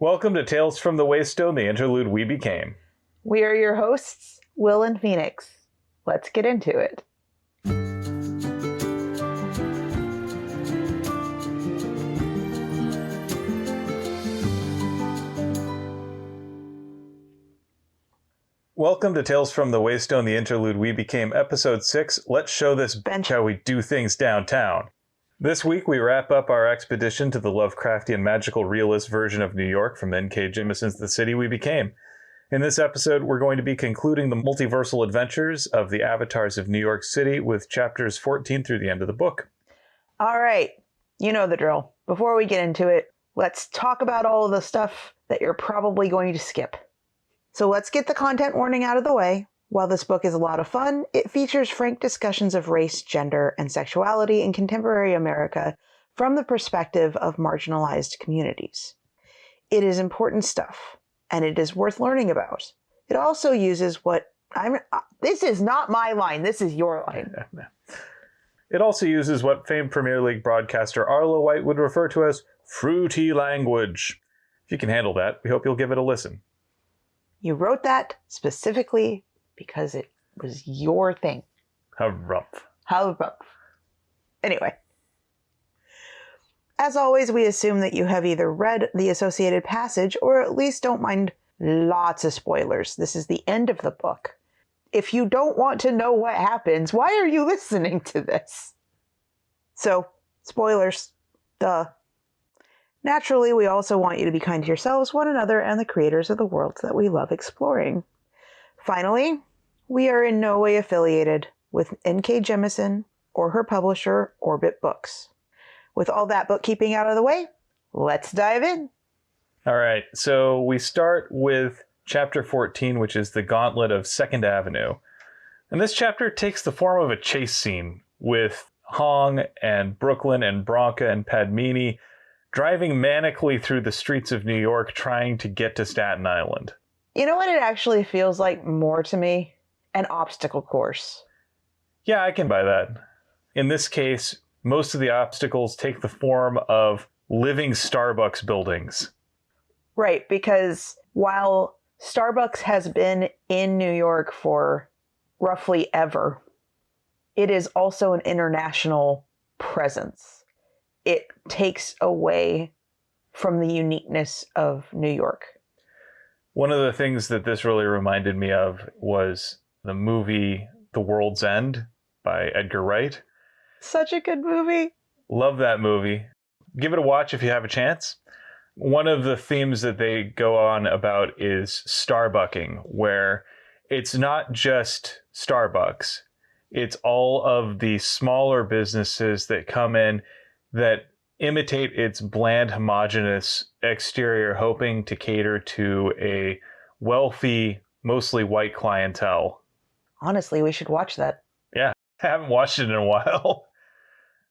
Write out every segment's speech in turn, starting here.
Welcome to Tales from the Waystone, the Interlude We Became. We are your hosts, Will and Phoenix. Let's get into it. Welcome to Tales from the Waystone, the Interlude We Became, Episode 6, Let's Show This Bench How We Do Things Downtown. This week we wrap up our expedition to the Lovecraftian magical realist version of New York from N.K. Jemisin's The City We Became. In this episode, we're going to be concluding the multiversal adventures of the avatars of New York City with chapters 14 through the end of the book. All right, you know the drill. Before we get into it, let's talk about all of the stuff that you're probably going to skip. So let's get the content warning out of the way. While this book is a lot of fun, it features frank discussions of race, gender, and sexuality in contemporary America from the perspective of marginalized communities. It is important stuff, and it is worth learning about. It also uses this is not my line, this is your line. It also uses what famed Premier League broadcaster Arlo White would refer to as fruity language. If you can handle that, we hope you'll give it a listen. You wrote that specifically because it was your thing. How rough. Anyway. As always, we assume that you have either read the associated passage or at least don't mind lots of spoilers. This is the end of the book. If you don't want to know what happens, why are you listening to this? So, spoilers. Duh. Naturally, we also want you to be kind to yourselves, one another, and the creators of the worlds that we love exploring. Finally, we are in no way affiliated with N.K. Jemisin or her publisher, Orbit Books. With all that bookkeeping out of the way, let's dive in. All right, so we start with chapter 14, which is the Gauntlet of 2nd Avenue. And this chapter takes the form of a chase scene with Hong and Brooklyn and Bronca and Padmini driving manically through the streets of New York trying to get to Staten Island. You know what it actually feels like more to me? An obstacle course. Yeah, I can buy that. In this case, most of the obstacles take the form of living Starbucks buildings. Right, because while Starbucks has been in New York for roughly ever, it is also an international presence. It takes away from the uniqueness of New York. One of the things that this really reminded me of was the movie The World's End by Edgar Wright. Such a good movie. Love that movie. Give it a watch if you have a chance. One of the themes that they go on about is Starbucking, where it's not just Starbucks. It's all of the smaller businesses that come in that imitate its bland, homogeneous exterior, hoping to cater to a wealthy, mostly white clientele. Honestly, we should watch that. Yeah, I haven't watched it in a while.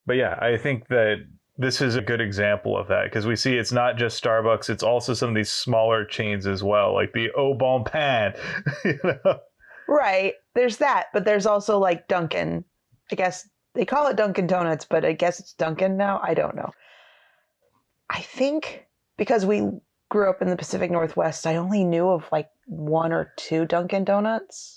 But yeah, I think that this is a good example of that, because we see it's not just Starbucks, it's also some of these smaller chains as well, like the Au Bon Pain. You know? Right, there's that, but there's also like Dunkin'. I guess they call it Dunkin' Donuts, but I guess it's Dunkin' now. I don't know. I think because we grew up in the Pacific Northwest, I only knew of like 1 or 2 Dunkin' Donuts.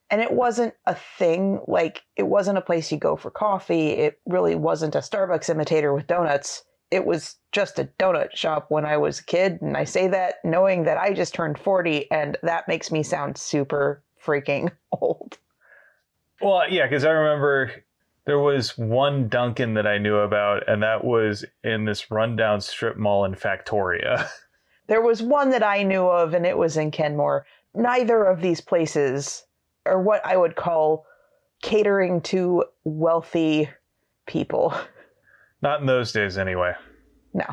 And it wasn't a thing, like it wasn't a place you go for coffee. It really wasn't a Starbucks imitator with donuts. It was just a donut shop when I was a kid. And I say that knowing that I just turned 40 and that makes me sound super freaking old. Well, yeah, because I remember there was one Dunkin' that I knew about, and that was in this rundown strip mall in Factoria. There was one that I knew of, and it was in Kenmore. Neither of these places are what I would call catering to wealthy people. Not in those days, anyway. No.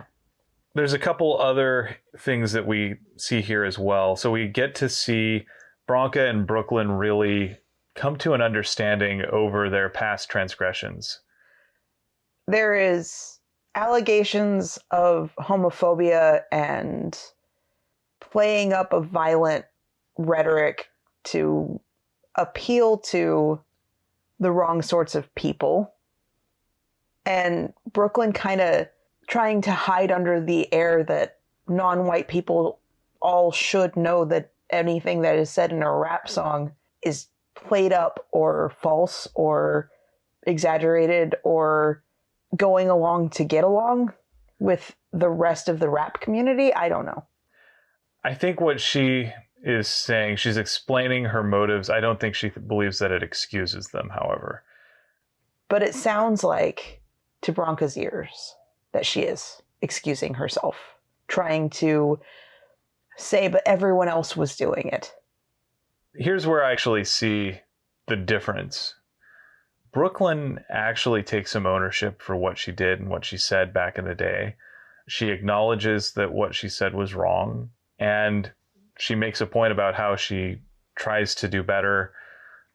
There's a couple other things that we see here as well. So we get to see Bronca and Brooklyn really come to an understanding over their past transgressions. There is allegations of homophobia and playing up of violent rhetoric to appeal to the wrong sorts of people. And Brooklyn kind of trying to hide under the air that non-white people all should know that anything that is said in a rap song is played up or false or exaggerated or going along to get along with the rest of the rap community. I don't know. I think what she is saying, she's explaining her motives. I don't think she believes that it excuses them, however. But it sounds like, to Bronca's ears, that she is excusing herself, trying to say, but everyone else was doing it. Here's where I actually see the difference. Brooklyn actually takes some ownership for what she did and what she said back in the day. She acknowledges that what she said was wrong, and she makes a point about how she tries to do better.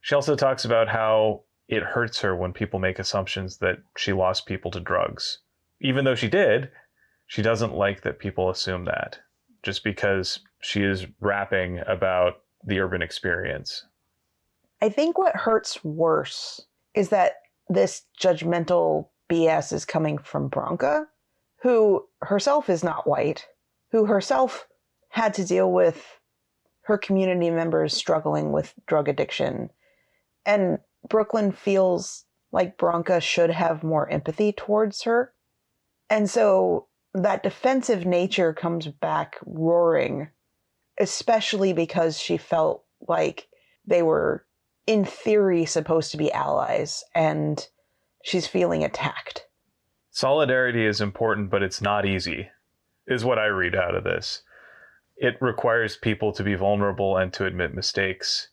She also talks about how it hurts her when people make assumptions that she lost people to drugs. Even though she did, she doesn't like that people assume that, just because she is rapping about the urban experience. I think what hurts worse is that this judgmental BS is coming from Bronca, who herself is not white, who herself had to deal with her community members struggling with drug addiction. And Brooklyn feels like Bronca should have more empathy towards her. And so that defensive nature comes back roaring, especially because she felt like they were, in theory, supposed to be allies, and she's feeling attacked. Solidarity is important, but it's not easy, is what I read out of this. It requires people to be vulnerable and to admit mistakes.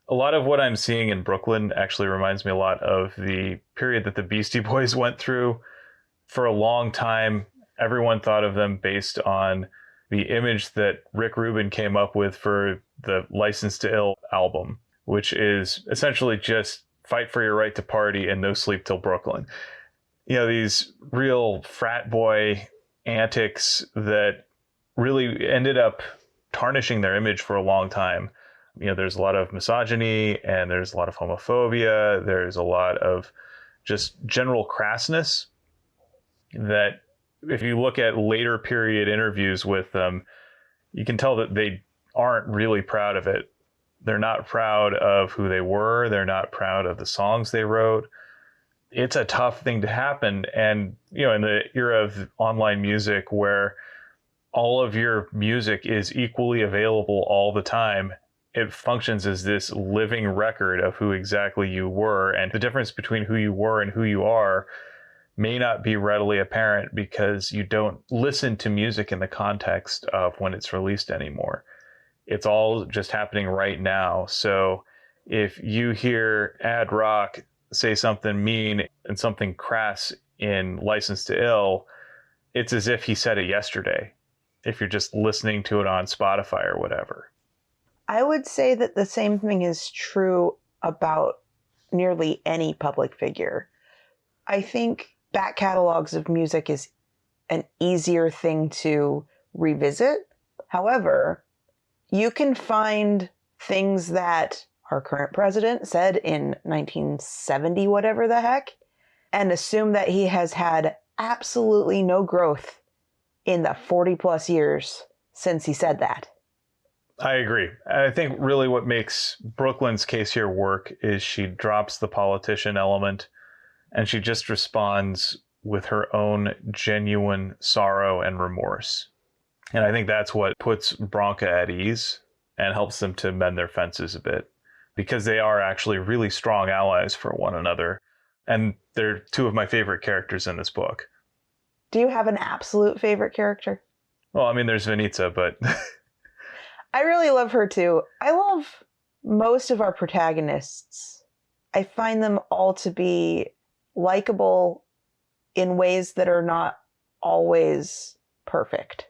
A lot of what I'm seeing in Brooklyn actually reminds me a lot of the period that the Beastie Boys went through. For a long time, everyone thought of them based on the image that Rick Rubin came up with for the License to Ill album, which is essentially just fight for your right to party and no sleep till Brooklyn. You know, these real frat boy antics that really ended up tarnishing their image for a long time. You know, there's a lot of misogyny and there's a lot of homophobia. There's a lot of just general crassness that if you look at later period interviews with them, you can tell that they aren't really proud of it. They're not proud of who they were. They're not proud of the songs they wrote. It's a tough thing to happen. And, you know, in the era of online music where all of your music is equally available all the time, it functions as this living record of who exactly you were. And the difference between who you were and who you are may not be readily apparent because you don't listen to music in the context of when it's released anymore. It's all just happening right now. So if you hear Ad Rock say something mean and something crass in License to Ill, it's as if he said it yesterday, if you're just listening to it on Spotify or whatever. I would say that the same thing is true about nearly any public figure. I think back catalogs of music is an easier thing to revisit. However, you can find things that our current president said in 1970, whatever the heck, and assume that he has had absolutely no growth in the 40 plus years since he said that. I agree. I think really what makes Brooklyn's case here work is she drops the politician element and she just responds with her own genuine sorrow and remorse. And I think that's what puts Bronca at ease and helps them to mend their fences a bit, because they are actually really strong allies for one another. And they're two of my favorite characters in this book. Do you have an absolute favorite character? Well, I mean, there's Vinitsa, but I really love her too. I love most of our protagonists. I find them all to be likable in ways that are not always perfect.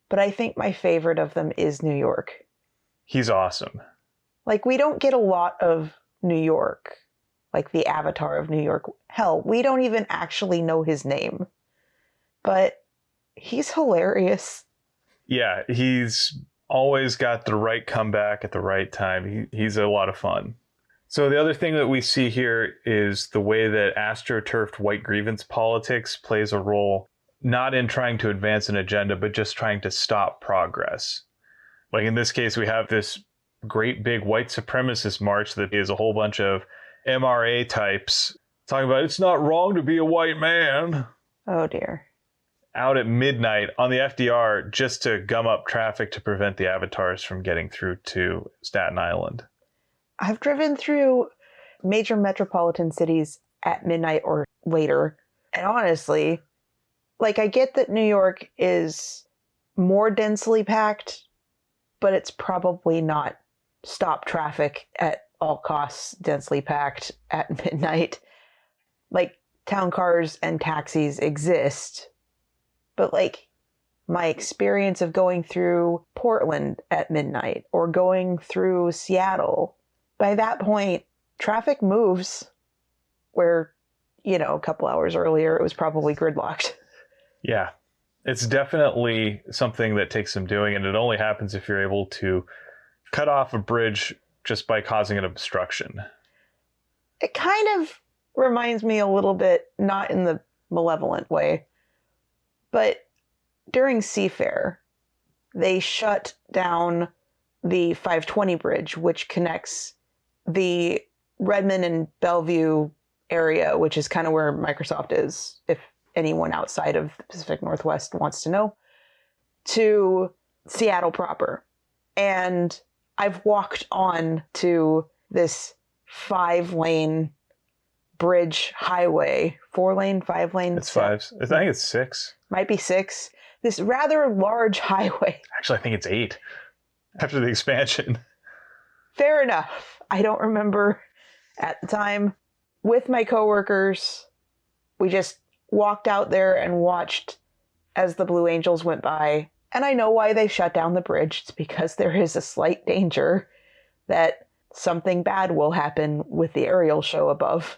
But I think my favorite of them is New York. He's awesome. Like, we don't get a lot of New York, like the avatar of New York. Hell, we don't even actually know his name. But he's hilarious. Yeah, he's always got the right comeback at the right time. He's a lot of fun. So the other thing that we see here is the way that astroturfed white grievance politics plays a role. not in trying to advance an agenda, but just trying to stop progress. Like in this case, we have this great big white supremacist march that is a whole bunch of MRA types talking about it's not wrong to be a white man. Oh dear. Out at midnight on the FDR just to gum up traffic to prevent the avatars from getting through to Staten Island. I've driven through major metropolitan cities at midnight or later, and honestly, like, I get that New York is more densely packed, but it's probably not stop traffic at all costs densely packed at midnight. Like, town cars and taxis exist, but like, my experience of going through Portland at midnight or going through Seattle, by that point, traffic moves where, a couple hours earlier, it was probably gridlocked. Yeah, it's definitely something that takes some doing, and it only happens if you're able to cut off a bridge just by causing an obstruction. It kind of reminds me a little bit, not in the malevolent way, but during Seafair, they shut down the 520 bridge, which connects the Redmond and Bellevue area, which is kind of where Microsoft is, if anyone outside of the Pacific Northwest wants to know, to Seattle proper. And I've walked on to this 5-lane bridge highway, 4-lane, 5-lane. It's 5. I think it's 6. Might be 6. This rather large highway. Actually, I think it's 8 after the expansion. Fair enough. I don't remember at the time. With my coworkers, we just walked out there and watched as the Blue Angels went by. And I know why they shut down the bridge. It's because there is a slight danger that something bad will happen with the aerial show above.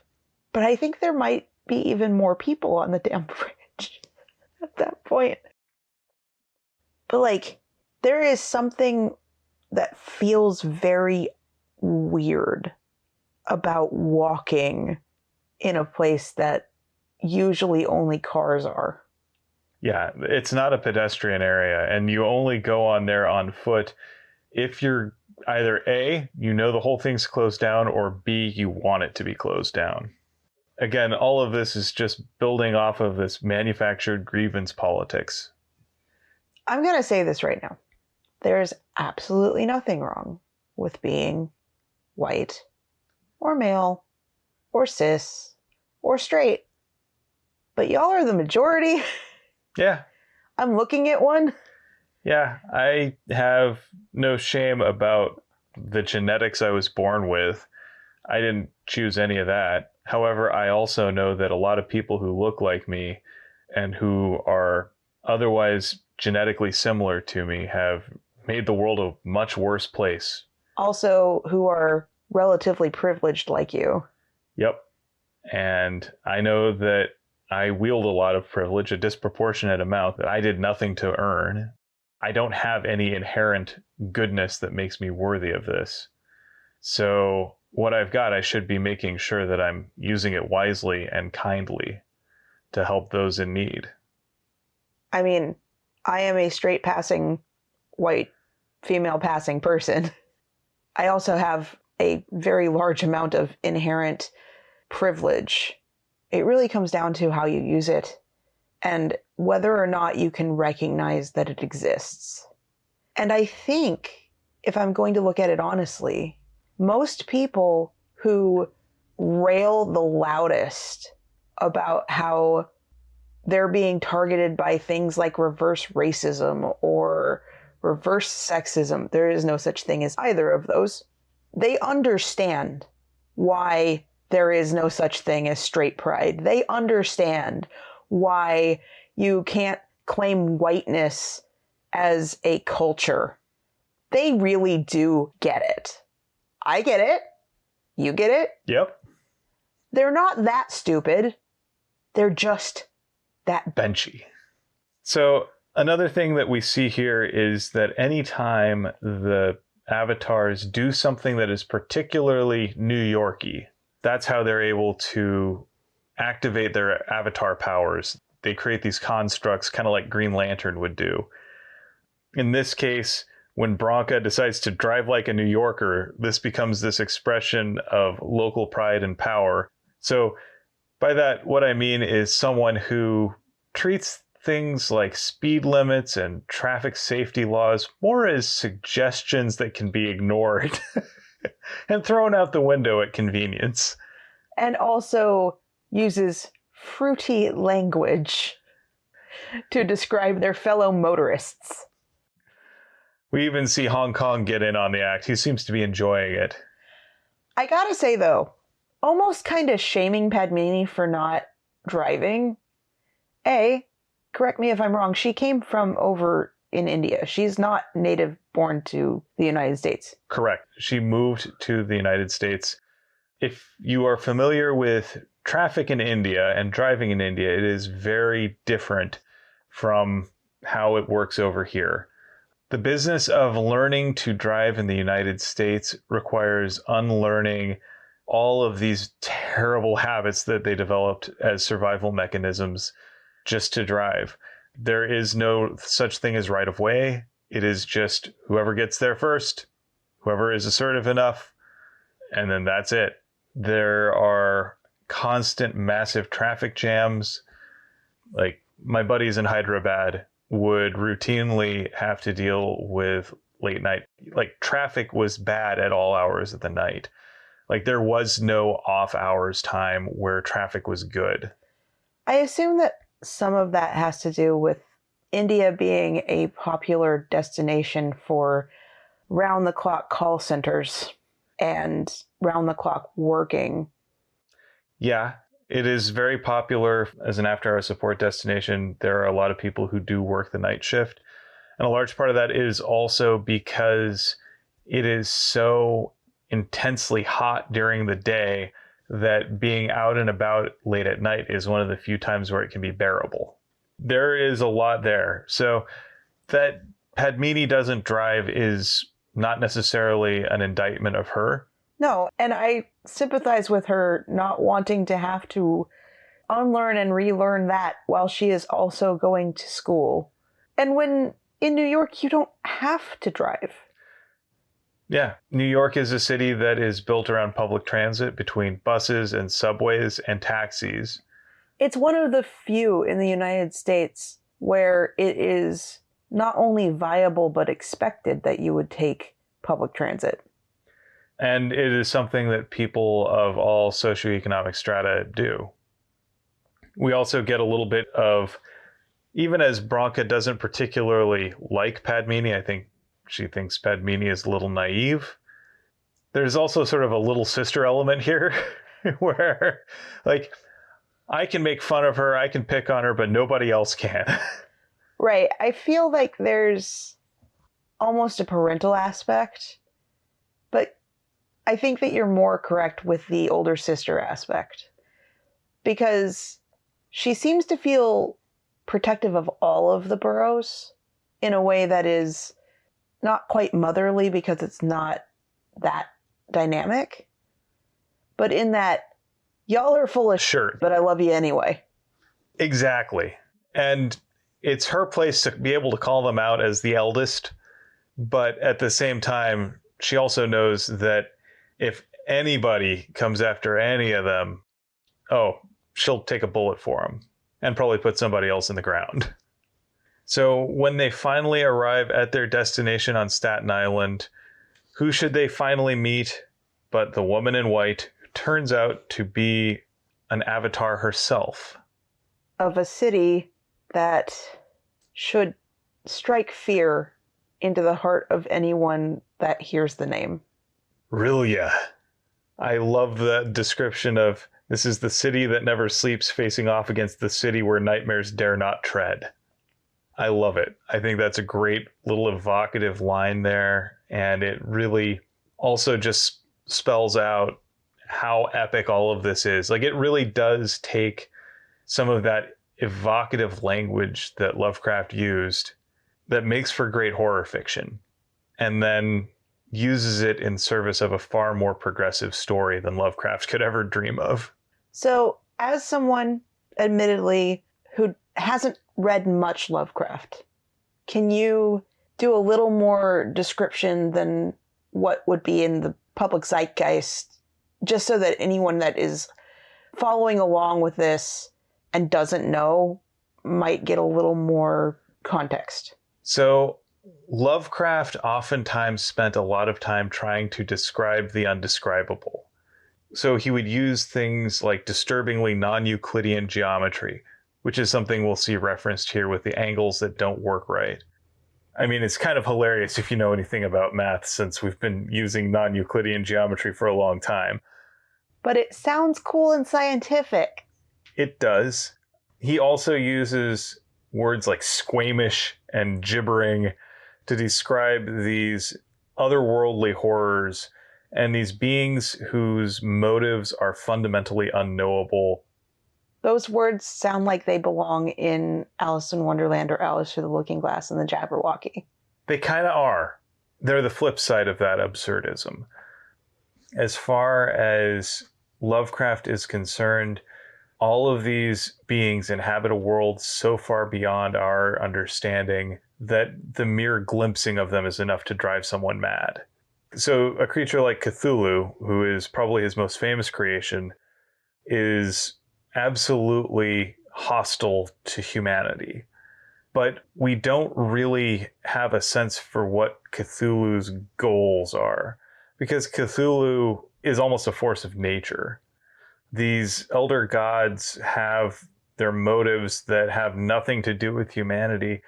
But I think there might be even more people on the damn bridge at that point. But like, there is something that feels very weird about walking in a place that usually only cars are. Yeah, it's not a pedestrian area, and you only go on there on foot if you're either A, the whole thing's closed down, or B, you want it to be closed down. Again, all of this is just building off of this manufactured grievance politics. I'm going to say this right now. There's absolutely nothing wrong with being white or male or cis or straight. But y'all are the majority. Yeah. I'm looking at one. Yeah, I have no shame about the genetics I was born with. I didn't choose any of that. However, I also know that a lot of people who look like me and who are otherwise genetically similar to me have made the world a much worse place. Also, who are relatively privileged like you. Yep. And I know that I wield a lot of privilege, a disproportionate amount that I did nothing to earn. I don't have any inherent goodness that makes me worthy of this. So what I've got, I should be making sure that I'm using it wisely and kindly to help those in need. I mean, I am a straight passing, white, female passing person. I also have a very large amount of inherent privilege. It really comes down to how you use it and whether or not you can recognize that it exists. And I think, if I'm going to look at it honestly, most people who rail the loudest about how they're being targeted by things like reverse racism or reverse sexism, there is no such thing as either of those. They understand why there is no such thing as straight pride. They understand why you can't claim whiteness as a culture. They really do get it. I get it. You get it. Yep. They're not that stupid. They're just that benchy. So another thing that we see here is that anytime the avatars do something that is particularly New York-y, that's how they're able to activate their avatar powers. they create these constructs kind of like Green Lantern would do. In this case, when Bronca decides to drive like a New Yorker, this becomes this expression of local pride and power. So by that, what I mean is someone who treats things like speed limits and traffic safety laws more as suggestions that can be ignored and thrown out the window at convenience. And also uses fruity language to describe their fellow motorists. We even see Hong Kong get in on the act. He seems to be enjoying it. I gotta say, though, almost kind of shaming Padmini for not driving. Correct me if I'm wrong, she came from over in India. She's not native born to the United States. Correct. She moved to the United States. If you are familiar with traffic in India and driving in India, it is very different from how it works over here. The business of learning to drive in the United States requires unlearning all of these terrible habits that they developed as survival mechanisms just to drive. There is no such thing as right of way. It is just whoever gets there first, whoever is assertive enough, and then that's it. There are constant massive traffic jams. Like my buddies in Hyderabad would routinely have to deal with late night. Like traffic was bad at all hours of the night. Like there was no off hours time where traffic was good. I assume that some of that has to do with India being a popular destination for round-the-clock call centers and round-the-clock working. Yeah, it is very popular as an after-hour support destination. There are a lot of people who do work the night shift. And a large part of that is also because it is so intensely hot during the day that being out and about late at night is one of the few times where it can be bearable. There is a lot there. So that Padmini doesn't drive is not necessarily an indictment of her. No, and I sympathize with her not wanting to have to unlearn and relearn that while she is also going to school. And when in New York, you don't have to drive. Yeah, New York is a city that is built around public transit between buses and subways and taxis. It's one of the few in the United States where it is not only viable but expected that you would take public transit. And it is something that people of all socioeconomic strata do. We also get a little bit of, even as Bronca doesn't particularly like Padmini, I think she thinks Padmini is a little naive. There's also sort of a little sister element here where, like, I can make fun of her, I can pick on her, but nobody else can. Right. I feel like there's almost a parental aspect, but I think that you're more correct with the older sister aspect, because she seems to feel protective of all of the boroughs in a way that is not quite motherly because it's not that dynamic, but in that y'all are full of Sure. but I love you anyway. Exactly. And it's her place to be able to call them out as the eldest, but at the same time, she also knows that if anybody comes after any of them, she'll take a bullet for them and probably put somebody else in the ground. So when they finally arrive at their destination on Staten Island, who should they finally meet but the woman in white, who turns out to be an avatar herself. Of a city that should strike fear into the heart of anyone that hears the name. Rilya. I love the description of, this is the city that never sleeps facing off against the city where nightmares dare not tread. I love it. I think that's a great little evocative line there. And it really also just spells out how epic all of this is. Like, it really does take some of that evocative language that Lovecraft used that makes for great horror fiction, and then uses it in service of a far more progressive story than Lovecraft could ever dream of. So, as someone, admittedly, who hasn't read much Lovecraft. Can you do a little more description than what would be in the public zeitgeist, just so that anyone that is following along with this and doesn't know might get a little more context? So Lovecraft oftentimes spent a lot of time trying to describe the undescribable. So he would use things like disturbingly non-Euclidean geometry, which is something we'll see referenced here with the angles that don't work right. I mean, it's kind of hilarious if you know anything about math, since we've been using non-Euclidean geometry for a long time. But it sounds cool and scientific. It does. He also uses words like squamish and gibbering to describe these otherworldly horrors and these beings whose motives are fundamentally unknowable. Those words sound like they belong in Alice in Wonderland or Alice Through the Looking Glass and the Jabberwocky. They kind of are. They're the flip side of that absurdism. As far as Lovecraft is concerned, all of these beings inhabit a world so far beyond our understanding that the mere glimpsing of them is enough to drive someone mad. So a creature like Cthulhu, who is probably his most famous creation, is absolutely hostile to humanity. But we don't really have a sense for what Cthulhu's goals are, because Cthulhu is almost a force of nature. These elder gods have their motives that have nothing to do with humanity,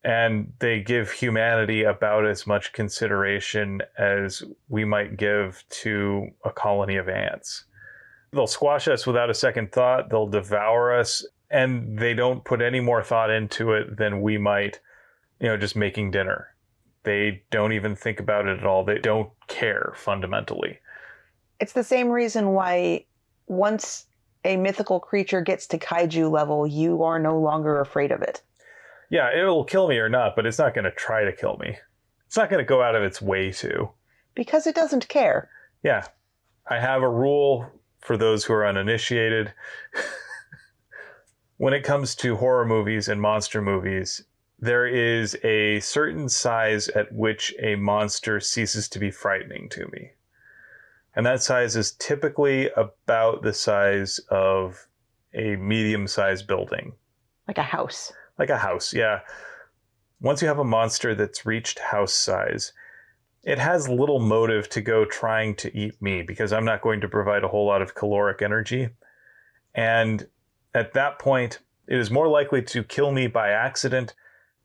and they give humanity about as much consideration as we might give to a colony of ants. They'll squash us without a second thought, they'll devour us, and they don't put any more thought into it than we might, just making dinner. They don't even think about it at all. They don't care, fundamentally. It's the same reason why once a mythical creature gets to kaiju level, you are no longer afraid of it. Yeah, it'll kill me or not, but it's not going to try to kill me. It's not going to go out of its way to. Because it doesn't care. Yeah. I have a rule for those who are uninitiated. When it comes to horror movies and monster movies, there is a certain size at which a monster ceases to be frightening to me. And that size is typically about the size of a medium-sized building. Like a house. Like a house, yeah. Once you have a monster that's reached house size, it has little motive to go trying to eat me, because I'm not going to provide a whole lot of caloric energy. And at that point, it is more likely to kill me by accident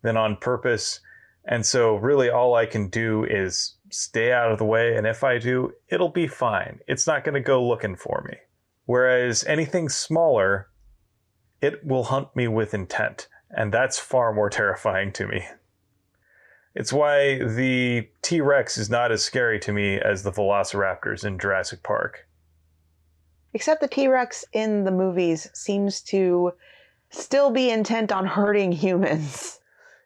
than on purpose. And so really all I can do is stay out of the way. And if I do, it'll be fine. It's not going to go looking for me. Whereas anything smaller, it will hunt me with intent. And that's far more terrifying to me. It's why the T-Rex is not as scary to me as the velociraptors in Jurassic Park. Except the T-Rex in the movies seems to still be intent on hurting humans.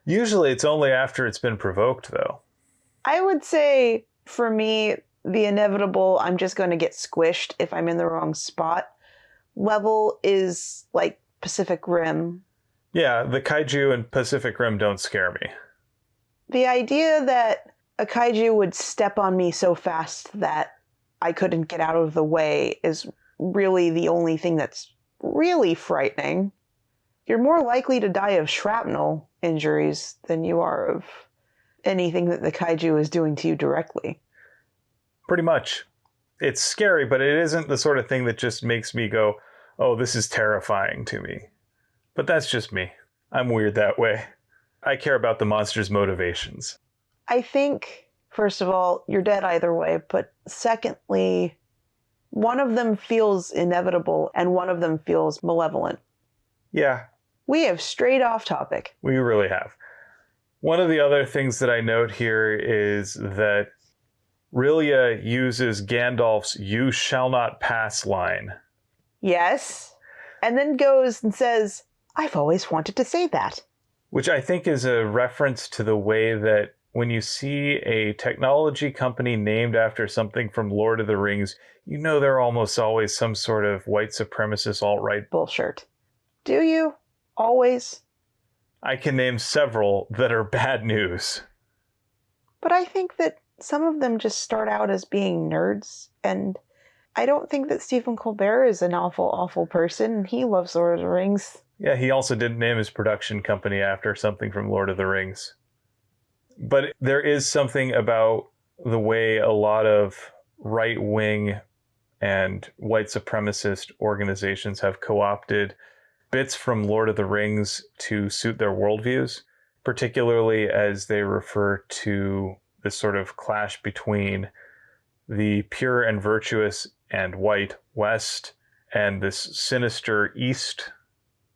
Usually it's only after it's been provoked, though. I would say, for me, the inevitable I'm just going to get squished if I'm in the wrong spot level is like Pacific Rim. Yeah, the kaiju in Pacific Rim don't scare me. The idea that a kaiju would step on me so fast that I couldn't get out of the way is really the only thing that's really frightening. You're more likely to die of shrapnel injuries than you are of anything that the kaiju is doing to you directly. Pretty much. It's scary, but it isn't the sort of thing that just makes me go, oh, this is terrifying to me. But that's just me. I'm weird that way. I care about the monster's motivations. I think, first of all, you're dead either way, but secondly, one of them feels inevitable and one of them feels malevolent. Yeah. We have strayed off topic. We really have. One of the other things that I note here is that Rilya uses Gandalf's "you shall not pass" line. Yes. And then goes and says, I've always wanted to say that. Which I think is a reference to the way that when you see a technology company named after something from Lord of the Rings, you know they're almost always some sort of white supremacist alt-right bullshit. Do you? Always. I can name several that are bad news. But I think that some of them just start out as being nerds, and I don't think that Stephen Colbert is an awful, awful person. He loves Lord of the Rings. Yeah, he also didn't name his production company after something from Lord of the Rings. But there is something about the way a lot of right-wing and white supremacist organizations have co-opted bits from Lord of the Rings to suit their worldviews, particularly as they refer to this sort of clash between the pure and virtuous and white West and this sinister East.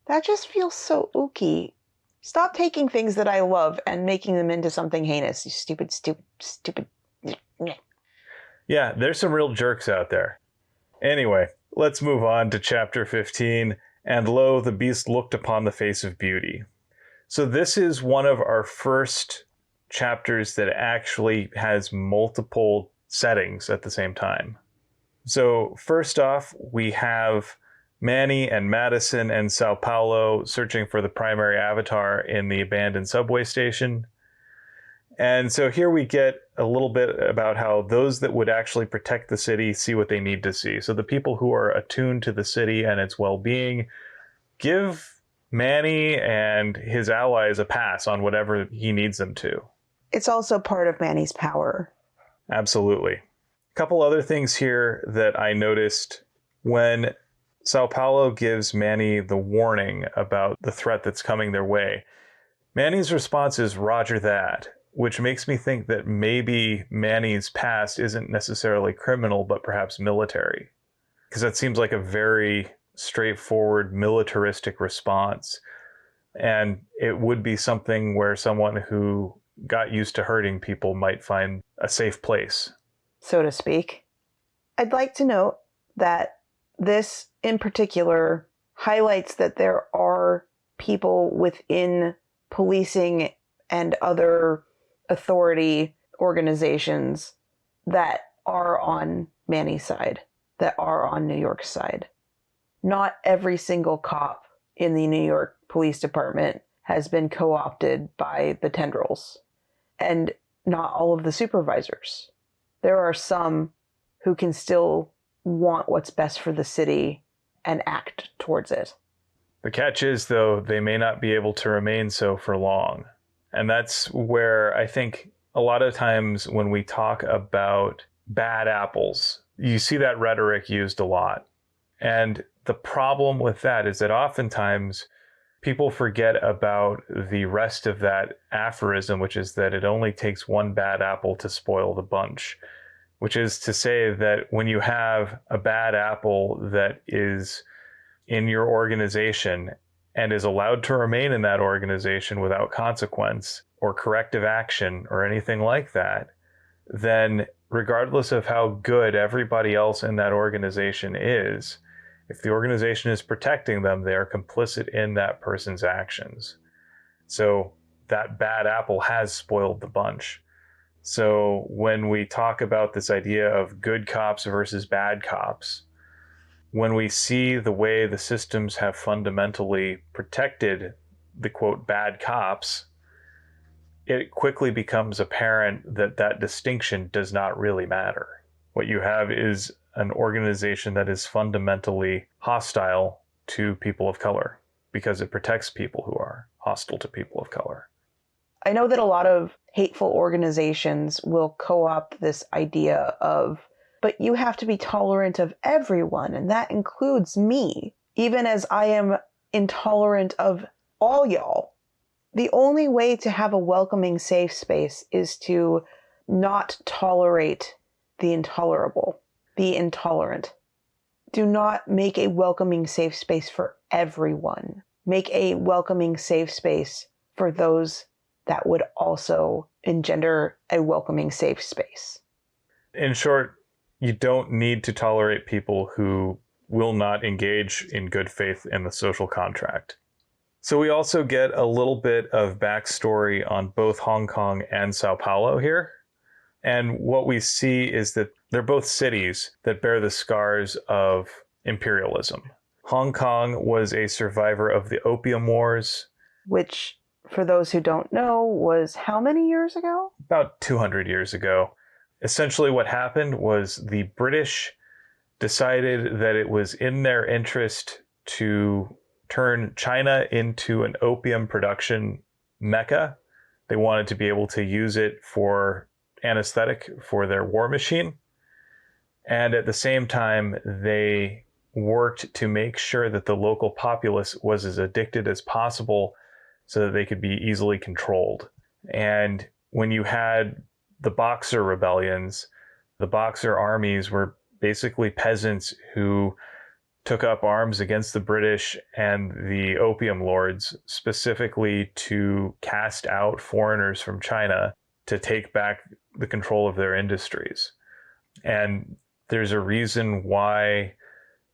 That just feels so ooky. Stop taking things that I love and making them into something heinous, you stupid, stupid, stupid. Yeah, there's some real jerks out there. Anyway, let's move on to chapter 15. And lo, the beast looked upon the face of beauty. So this is one of our first chapters that actually has multiple settings at the same time. So first off, we have Manny and Madison and Sao Paulo searching for the primary avatar in the abandoned subway station. And so here we get a little bit about how those that would actually protect the city see what they need to see. So the people who are attuned to the city and its well-being give Manny and his allies a pass on whatever he needs them to. It's also part of Manny's power. Absolutely. A couple other things here that I noticed when Sao Paulo gives Manny the warning about the threat that's coming their way. Manny's response is "Roger that," which makes me think that maybe Manny's past isn't necessarily criminal, but perhaps military. Because that seems like a very straightforward militaristic response. And it would be something where someone who got used to hurting people might find a safe place, so to speak. I'd like to note that this in particular highlights that there are people within policing and other authority organizations that are on Manny's side, that are on New York's side. Not every single cop in the New York Police Department has been co-opted by the tendrils, and not all of the supervisors. There are some who can still want what's best for the city and act towards it. The catch is, though, they may not be able to remain so for long. And that's where I think a lot of times when we talk about bad apples, you see that rhetoric used a lot. And the problem with that is that oftentimes people forget about the rest of that aphorism, which is that it only takes one bad apple to spoil the bunch. Which is to say that when you have a bad apple that is in your organization and is allowed to remain in that organization without consequence or corrective action or anything like that, then regardless of how good everybody else in that organization is, if the organization is protecting them, they are complicit in that person's actions. So that bad apple has spoiled the bunch. So when we talk about this idea of good cops versus bad cops, when we see the way the systems have fundamentally protected the quote bad cops, it quickly becomes apparent that that distinction does not really matter. What you have is an organization that is fundamentally hostile to people of color because it protects people who are hostile to people of color. I know that a lot of hateful organizations will co-opt this idea of, but you have to be tolerant of everyone, and that includes me, even as I am intolerant of all y'all. The only way to have a welcoming safe space is to not tolerate the intolerable, the intolerant. Do not make a welcoming safe space for everyone. Make a welcoming safe space for those that would also engender a welcoming safe space. In short, you don't need to tolerate people who will not engage in good faith in the social contract. So we also get a little bit of backstory on both Hong Kong and Sao Paulo here. And what we see is that they're both cities that bear the scars of imperialism. Hong Kong was a survivor of the Opium Wars. Which, for those who don't know, was how many years ago? About 200 years ago. Essentially what happened was the British decided that it was in their interest to turn China into an opium production mecca. They wanted to be able to use it for anesthetic for their war machine. And at the same time, they worked to make sure that the local populace was as addicted as possible so that they could be easily controlled. And when you had the Boxer rebellions, the Boxer armies were basically peasants who took up arms against the British and the opium lords, specifically to cast out foreigners from China to take back the control of their industries. And there's a reason why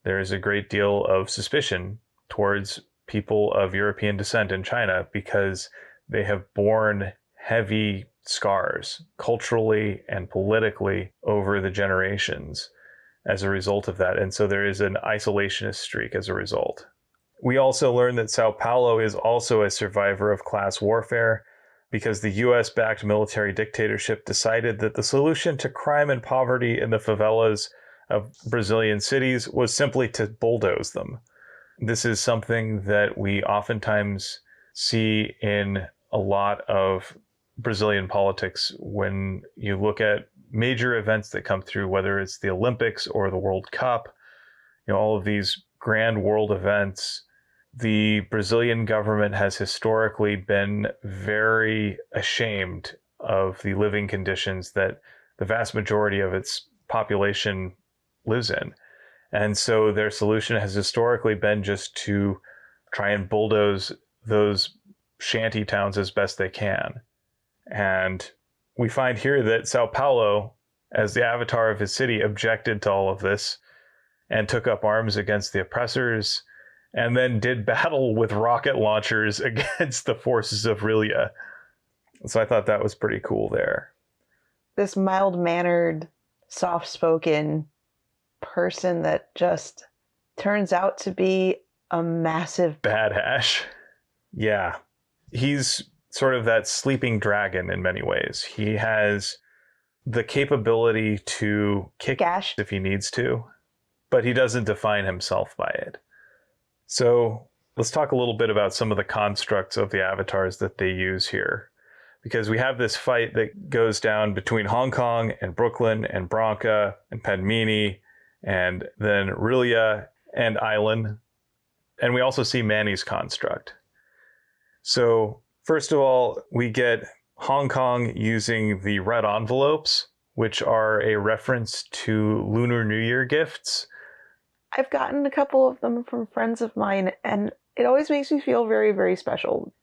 there's a great deal of suspicion towards people of European descent in China, because they have borne heavy scars culturally and politically over the generations as a result of that. And so there is an isolationist streak as a result. We also learned that Sao Paulo is also a survivor of class warfare, because the US-backed military dictatorship decided that the solution to crime and poverty in the favelas of Brazilian cities was simply to bulldoze them. This is something that we oftentimes see in a lot of Brazilian politics when you look at major events that come through, whether it's the Olympics or the World Cup, all of these grand world events. The Brazilian government has historically been very ashamed of the living conditions that the vast majority of its population lives in. And so their solution has historically been just to try and bulldoze those shanty towns as best they can. And we find here that Sao Paulo, as the avatar of his city, objected to all of this and took up arms against the oppressors, and then did battle with rocket launchers against the forces of Rilha. So I thought that was pretty cool there. This mild-mannered, soft-spoken person that just turns out to be a massive badass. Yeah. He's sort of that sleeping dragon in many ways. He has the capability to kick ass if he needs to, but he doesn't define himself by it. So let's talk a little bit about some of the constructs of the avatars that they use here. Because we have this fight that goes down between Hong Kong and Brooklyn and Branca and Padmini, and then Rilha and Island. And we also see Manny's construct. So first of all, we get Hong Kong using the red envelopes, which are a reference to Lunar New Year gifts. I've gotten a couple of them from friends of mine, and it always makes me feel very, very special.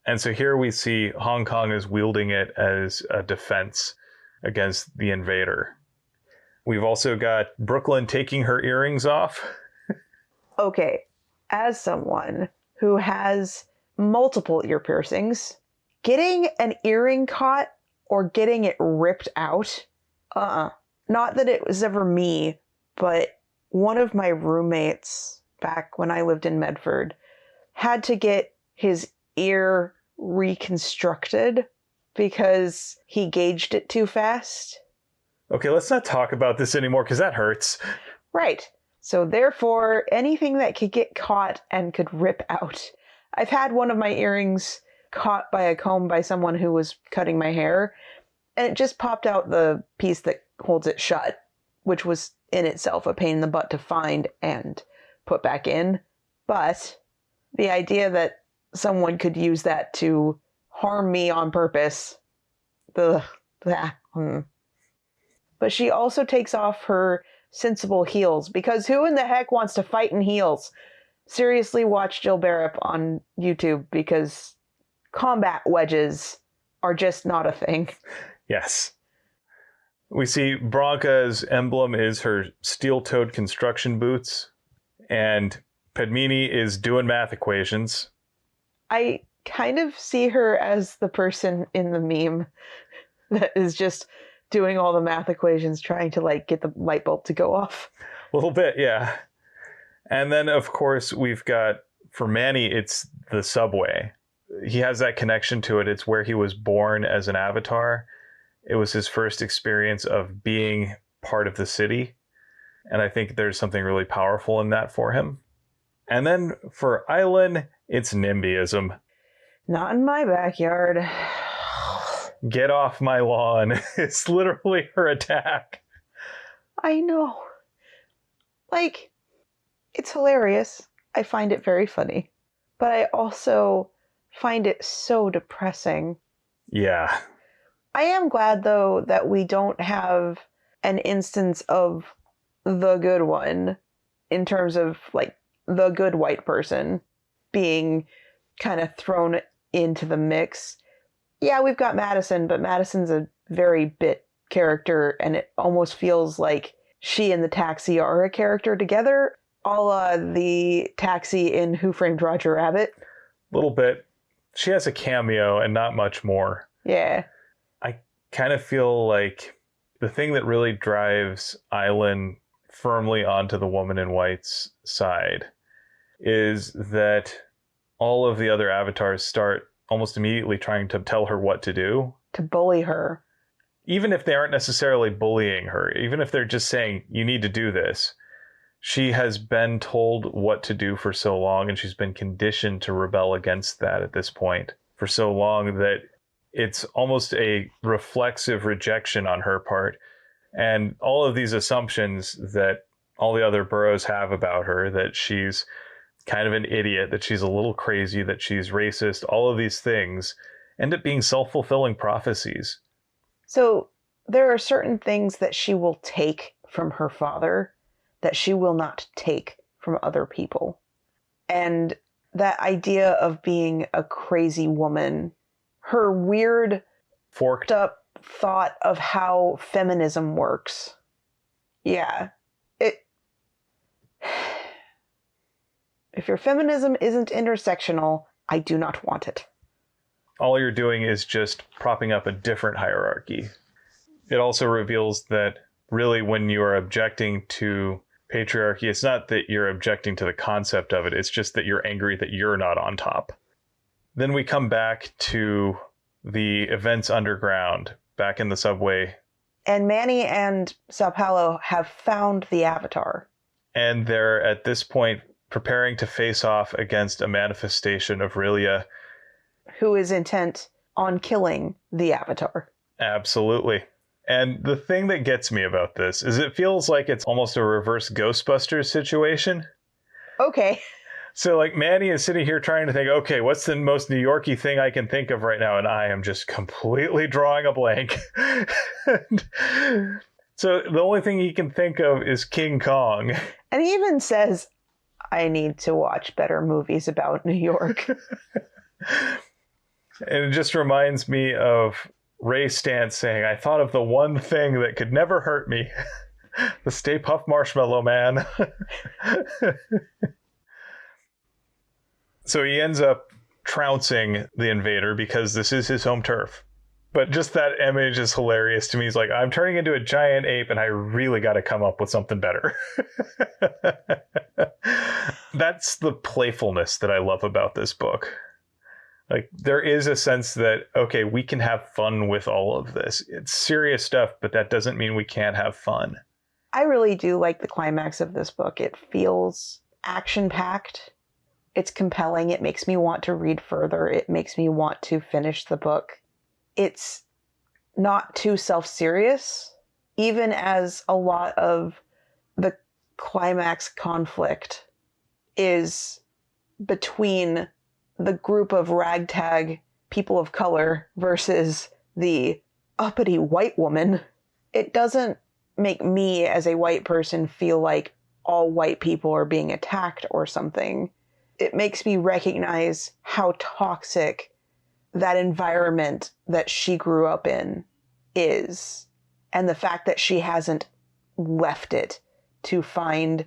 And so here we see Hong Kong is wielding it as a defense against the invader. We've also got Brooklyn taking her earrings off. Okay, as someone who has multiple ear piercings, getting an earring caught or getting it ripped out, not that it was ever me, but one of my roommates back when I lived in Medford had to get his ear reconstructed because he gauged it too fast. Okay, let's not talk about this anymore because that hurts. Right. So therefore, anything that could get caught and could rip out. I've had one of my earrings caught by a comb by someone who was cutting my hair, and it just popped out the piece that holds it shut, which was in itself a pain in the butt to find and put back in. But the idea that someone could use that to harm me on purpose, But she also takes off her sensible heels, because who in the heck wants to fight in heels? Seriously, watch Jill Barrett on YouTube, because combat wedges are just not a thing. Yes. We see Branca's emblem is her steel-toed construction boots, and Padmini is doing math equations. I kind of see her as the person in the meme that is just doing all the math equations, trying to get the light bulb to go off. A little bit, yeah. And then, of course, we've got, for Manny, it's the subway. He has that connection to it. It's where he was born as an avatar. It was his first experience of being part of the city. And I think there's something really powerful in that for him. And then for Island, it's NIMBYism. Not in my backyard. Get off my lawn. It's literally her attack. I know. Like, it's hilarious. I find it very funny. But I also find it so depressing. Yeah. I am glad, though, that we don't have an instance of the good one in terms of, like, the good white person being kind of thrown into the mix. Yeah, we've got Madison, but Madison's a very bit character, and it almost feels like she and the taxi are a character together, a la the taxi in Who Framed Roger Rabbit. A little bit. She has a cameo and not much more. Yeah. I kind of feel like the thing that really drives Island firmly onto the woman in white's side is that all of the other avatars start almost immediately trying to tell her what to do. To bully her. Even if they aren't necessarily bullying her, even if they're just saying, you need to do this, she has been told what to do for so long, and she's been conditioned to rebel against that at this point for so long that it's almost a reflexive rejection on her part. And all of these assumptions that all the other boroughs have about her, that she's kind of an idiot, that she's a little crazy, that she's racist, all of these things end up being self-fulfilling prophecies. So there are certain things that she will take from her father that she will not take from other people. And that idea of being a crazy woman, her weird, forked up thought of how feminism works. Yeah. If your feminism isn't intersectional, I do not want it. All you're doing is just propping up a different hierarchy. It also reveals that really when you are objecting to patriarchy, it's not that you're objecting to the concept of it, it's just that you're angry that you're not on top. Then we come back to the events underground, back in the subway. And Manny and Sao Paulo have found the Avatar. And they're at this point preparing to face off against a manifestation of Rilia, who is intent on killing the Avatar. Absolutely. And the thing that gets me about this is it feels like it's almost a reverse Ghostbusters situation. Okay. So like Manny is sitting here trying to think, okay, what's the most New York-y thing I can think of right now? And I am just completely drawing a blank. So the only thing he can think of is King Kong. And he even says, I need to watch better movies about New York. And it just reminds me of Ray Stantz saying, I thought of the one thing that could never hurt me. The Stay Puft Marshmallow Man. So he ends up trouncing the invader because this is his home turf. But just that image is hilarious to me. He's like, I'm turning into a giant ape and I really got to come up with something better. That's the playfulness that I love about this book. Like, there is a sense that, okay, we can have fun with all of this. It's serious stuff, but that doesn't mean we can't have fun. I really do like the climax of this book. It feels action-packed. It's compelling. It makes me want to read further. It makes me want to finish the book. It's not too self-serious, even as a lot of the climax conflict is between the group of ragtag people of color versus the uppity white woman. It doesn't make me as a white person feel like all white people are being attacked or something. It makes me recognize how toxic that environment that she grew up in is, and the fact that she hasn't left it to find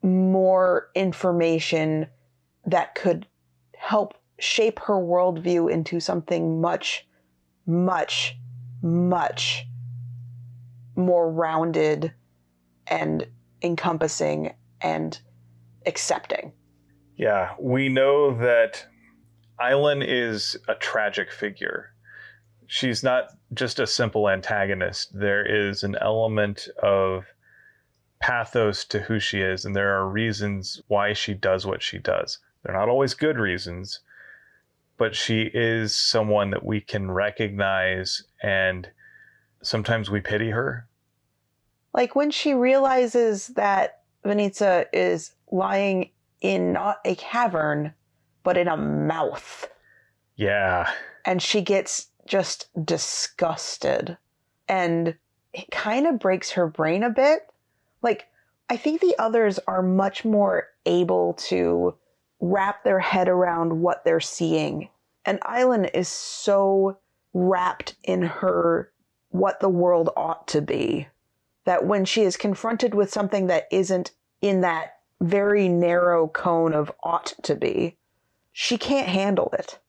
more information that could help shape her worldview into something much, much, much more rounded and encompassing and accepting. Yeah, we know that Island is a tragic figure. She's not just a simple antagonist. There is an element of pathos to who she is, and there are reasons why she does what she does. They're not always good reasons, but she is someone that we can recognize, and sometimes we pity her. Like when she realizes that Venitza is lying in not a cavern, but in a mouth. Yeah. And she gets just disgusted. And it kind of breaks her brain a bit. Like, I think the others are much more able to wrap their head around what they're seeing. And Island is so wrapped in her what the world ought to be that when she is confronted with something that isn't in that very narrow cone of ought to be, she can't handle it.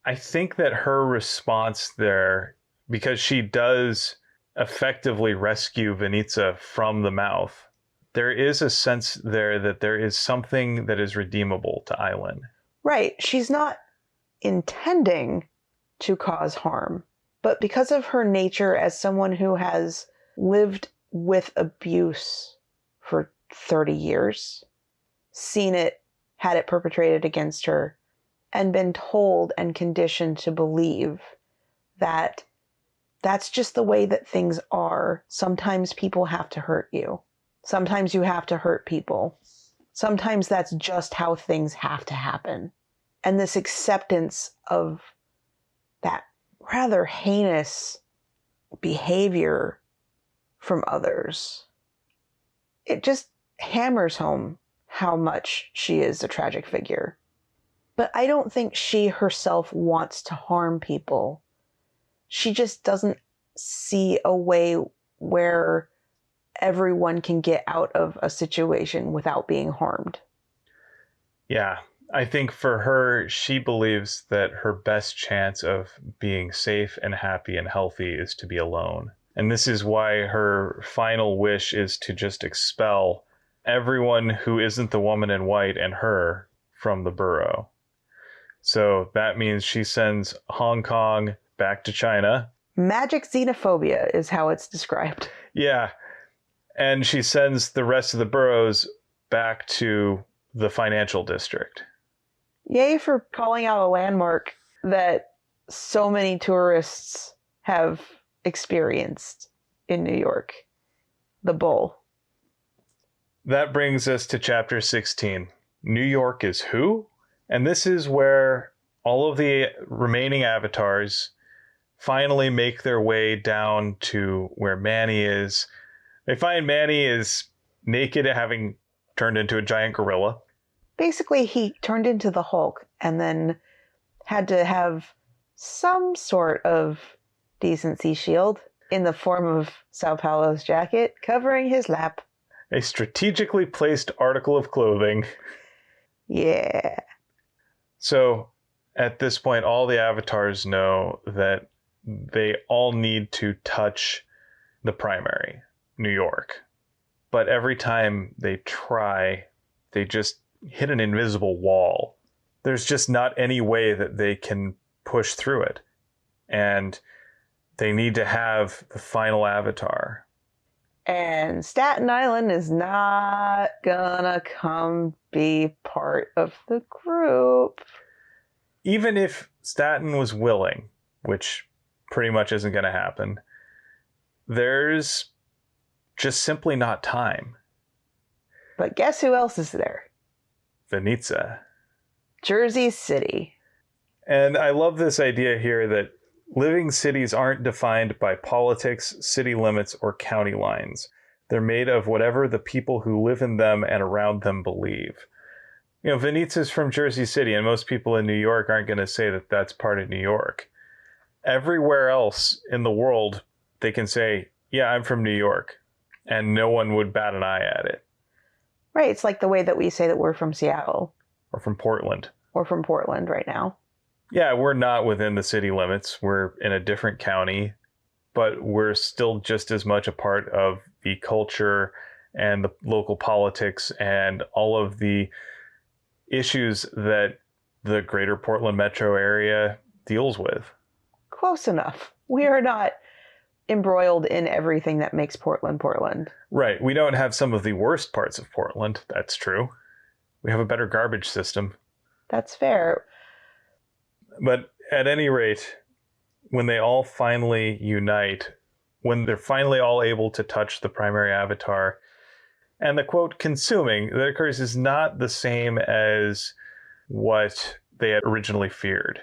I think that her response there, because she does effectively rescue Venitza from the mouth, there is a sense there that there is something that is redeemable to Island. Right. She's not intending to cause harm, but because of her nature as someone who has lived with abuse for 30 years, seen it, had it perpetrated against her, and been told and conditioned to believe that that's just the way that things are. Sometimes people have to hurt you. Sometimes you have to hurt people. Sometimes that's just how things have to happen. And this acceptance of that rather heinous behavior from others, it just hammers home how much she is a tragic figure. But I don't think she herself wants to harm people. She just doesn't see a way where everyone can get out of a situation without being harmed. Yeah, I think for her, she believes that her best chance of being safe and happy and healthy is to be alone. And this is why her final wish is to just expel everyone who isn't the woman in white and her from the borough. So that means she sends Hong Kong back to China. Magic xenophobia is how it's described. Yeah. And she sends the rest of the boroughs back to the financial district. Yay for calling out a landmark that so many tourists have experienced in New York. The Bull. That brings us to chapter 16. New York is who? And this is where all of the remaining avatars finally make their way down to where Manny is. They find Manny is naked, having turned into a giant gorilla. Basically, he turned into the Hulk and then had to have some sort of decency shield in the form of Sao Paulo's jacket covering his lap. A strategically placed article of clothing. Yeah. So at this point, all the avatars know that they all need to touch the primary, New York. But every time they try, they just hit an invisible wall. There's just not any way that they can push through it. And they need to have the final avatar. And Staten Island is not gonna come be part of the group. Even if Staten was willing, which pretty much isn't going to happen, there's just simply not time. But guess who else is there? Venitza. Jersey City. And I love this idea here that living cities aren't defined by politics, city limits, or county lines. They're made of whatever the people who live in them and around them believe. You know, Venitza's from Jersey City, and most people in New York aren't going to say that that's part of New York. Everywhere else in the world, they can say, yeah, I'm from New York, and no one would bat an eye at it. Right, it's like the way that we say that we're from Seattle. Or from Portland. Or from Portland right now. Yeah, we're not within the city limits. We're in a different county, but we're still just as much a part of the culture and the local politics and all of the issues that the greater Portland metro area deals with. Close enough. We are not embroiled in everything that makes Portland Portland. Right. We don't have some of the worst parts of Portland. That's true. We have a better garbage system. That's fair. But at any rate, when they all finally unite, when they're finally all able to touch the primary avatar, and the quote consuming that occurs is not the same as what they had originally feared.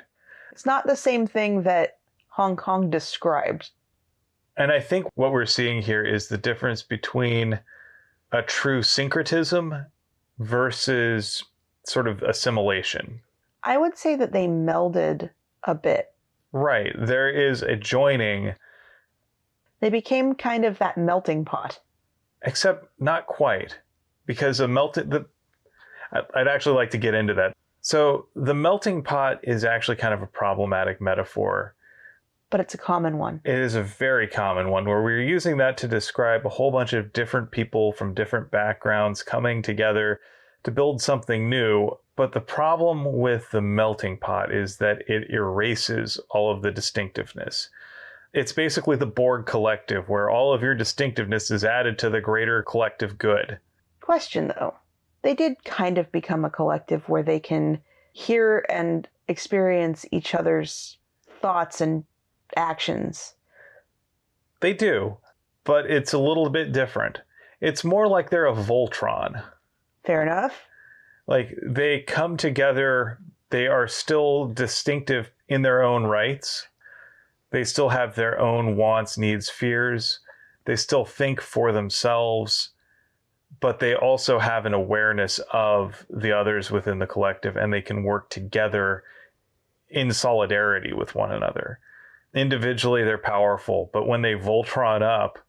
It's not the same thing that Hong Kong described. And I think what we're seeing here is the difference between a true syncretism versus sort of assimilation. I would say that they melded a bit. Right. There is a joining. They became kind of that melting pot. Except not quite. Because I'd actually like to get into that. So the melting pot is actually kind of a problematic metaphor. But it's a common one. It is a very common one where we're using that to describe a whole bunch of different people from different backgrounds coming together to build something new. But the problem with the melting pot is that it erases all of the distinctiveness. It's basically the Borg collective where all of your distinctiveness is added to the greater collective good. Question though. They did kind of become a collective where they can hear and experience each other's thoughts and actions. They do, but it's a little bit different. It's more like they're a Voltron. Fair enough. Like, they come together, they are still distinctive in their own rights. They still have their own wants, needs, fears. They still think for themselves, but they also have an awareness of the others within the collective, and they can work together in solidarity with one another. Individually, they're powerful, but when they Voltron up,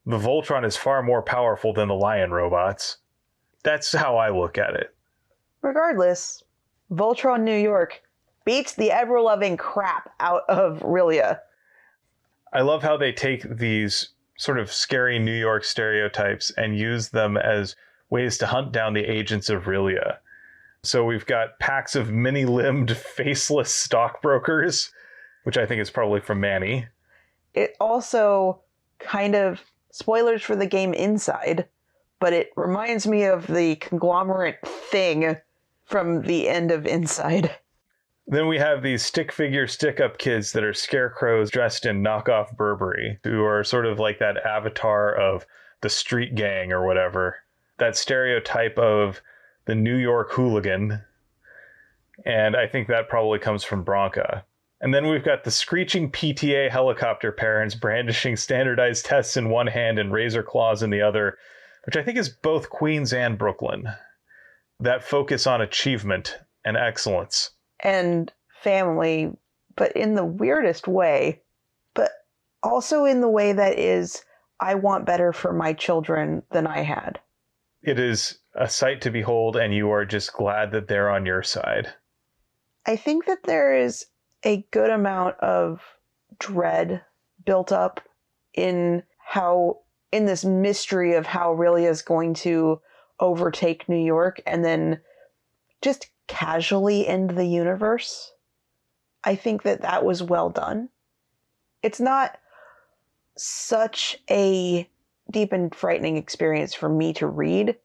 the Voltron is far more powerful than the Lion robots. That's how I look at it. Regardless, Voltron New York beats the ever-loving crap out of Rilia. I love how they take these sort of scary New York stereotypes and use them as ways to hunt down the agents of Rilia. So we've got packs of many-limbed, faceless stockbrokers, which I think is probably from Manny. It also kind of, spoilers for the game Inside, but it reminds me of the conglomerate thing from the end of Inside. Then we have these stick figure stick-up kids that are scarecrows dressed in knockoff Burberry, who are sort of like that avatar of the street gang or whatever. That stereotype of the New York hooligan. And I think that probably comes from Bronca. And then we've got the screeching PTA helicopter parents brandishing standardized tests in one hand and razor claws in the other, which I think is both Queens and Brooklyn. That focus on achievement and excellence. And family, but in the weirdest way, but also in the way that is, I want better for my children than I had. It is a sight to behold, and you are just glad that they're on your side. I think that there is a good amount of dread built up in this mystery of how Rilia is going to overtake New York and then just casually end the universe. I think that was well done. It's not such a deep and frightening experience for me to read,